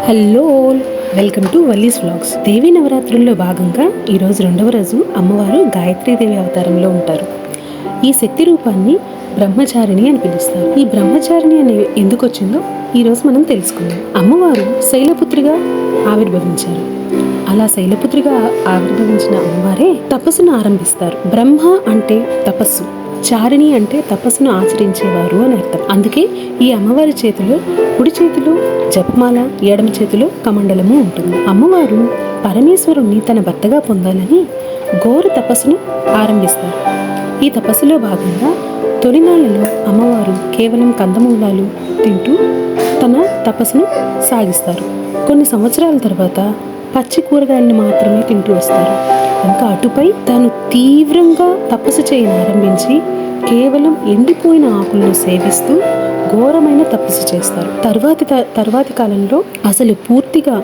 Hello, welcome to Valli's vlogs. Devi నవరాత్రుల్లో భాగంగా ఈరోజు రెండవ రోజు అమ్మవారు గాయత్రీదేవి అవతారంలో ఉంటారు. ఈ శక్తి రూపాన్ని బ్రహ్మచారిణి అని పిలుస్తారు. ఈ బ్రహ్మచారిణి అనే ఎందుకు వచ్చిందో ఈరోజు మనం తెలుసుకుందాం. అమ్మవారు శైలపుత్రిగా ఆవిర్భవించారు. అలా శైలపుత్రిగా ఆవిర్భవించిన అమ్మవారే తపస్సును ఆరంభిస్తారు. బ్రహ్మ అంటే తపస్సు, చారిణి అంటే తపస్సును ఆచరించేవారు అని అర్థం. అందుకే ఈ అమ్మవారి చేతిలో కుడి చేతిలో జపమాల, ఎడమ చేతిలో కమండలము ఉంటుంది. అమ్మవారు పరమేశ్వరుణ్ణి తన భర్తగా పొందాలని ఘోర తపస్సును ఆరంభిస్తారు. ఈ తపస్సులో భాగంగా తొలినాళ్లలో అమ్మవారు కేవలం కందమూలాలు తింటూ తన తపస్సును సాగిస్తారు. కొన్ని సంవత్సరాల తర్వాత పచ్చి కూరగాయలను మాత్రమే తింటూ వస్తారు. ఇంకా అటుపై తాను తీవ్రంగా తపస్సు చేయని ఆరంభించి కేవలం ఎండిపోయిన ఆకులను సేవిస్తూ ఘోరమైన తపస్సు చేస్తారు. తర్వాతి కాలంలో అసలు పూర్తిగా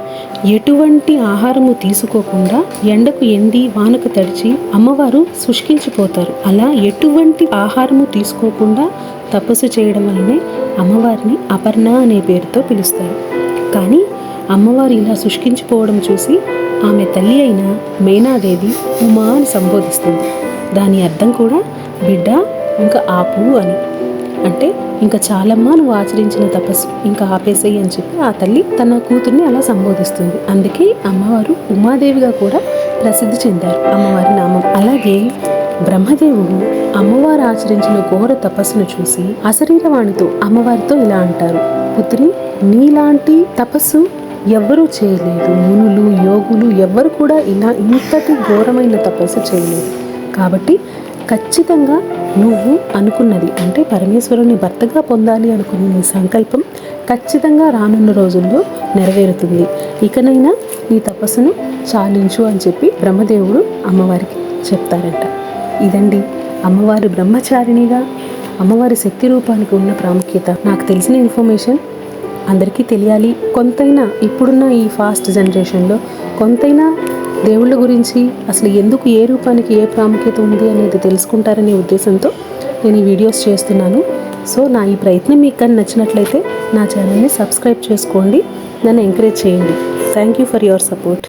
ఎటువంటి ఆహారము తీసుకోకుండా ఎండకు ఎండి వానకు తడిచి అమ్మవారు శుష్కించిపోతారు. అలా ఎటువంటి ఆహారము తీసుకోకుండా తపస్సు చేయడం వల్లనే అమ్మవారిని అపర్ణ అనే పేరుతో పిలుస్తారు. కానీ అమ్మవారు ఇలా శుష్కించిపోవడం చూసి ఆమె తల్లి అయిన మేనాదేవి ఉమా అని సంబోధిస్తుంది. దాని అర్థం కూడా బిడ్డ ఇంకా ఆపు అని. అంటే ఇంకా చాలమ్మా నువ్వు ఆచరించిన తపస్సు, ఇంకా ఆపేసేయి అని చెప్పి ఆ తల్లి తన కూతుర్ని అలా సంబోధిస్తుంది. అందుకే అమ్మవారు ఉమాదేవిగా కూడా ప్రసిద్ధి చెందారు అమ్మవారి నామం. అలాగే బ్రహ్మదేవుడు అమ్మవారు ఆచరించిన ఘోర తపస్సును చూసి అశరీరవాణితో అమ్మవారితో ఇలా అంటారు, పుత్రి, నీలాంటి తపస్సు ఎవ్వరూ చేయలేదు. మునులు, యోగులు ఎవ్వరు కూడా ఇంతటి ఘోరమైన తపస్సు చేయలేదు. కాబట్టి ఖచ్చితంగా నువ్వు అనుకున్నది, అంటే పరమేశ్వరుని భర్తగా పొందాలి అనుకున్న నీ సంకల్పం ఖచ్చితంగా రానున్న రోజుల్లో నెరవేరుతుంది. ఇకనైనా నీ తపస్సును చాలించు అని చెప్పి బ్రహ్మదేవుడు అమ్మవారికి చెప్తారంట. ఇదండి అమ్మవారు బ్రహ్మచారిణిగా అమ్మవారి శక్తి రూపానికి ఉన్న ప్రాముఖ్యత. నాకు తెలిసిన ఇన్ఫర్మేషన్ అందరికీ తెలియాలి. కొంతైనా ఇప్పుడున్న ఈ ఫాస్ట్ జనరేషన్లో కొంతైనా దేవుళ్ళ గురించి అసలు ఎందుకు ఏ రూపానికి ఏ ప్రాముఖ్యత ఉంది అనేది తెలుసుకుంటారనే ఉద్దేశంతో నేను ఈ వీడియోస్ చేస్తున్నాను. సో నా ఈ ప్రయత్నం మీకు కానీ నచ్చినట్లయితే నా ఛానల్ని సబ్స్క్రైబ్ చేసుకోండి, నన్ను ఎంకరేజ్ చేయండి. Thank you for your support.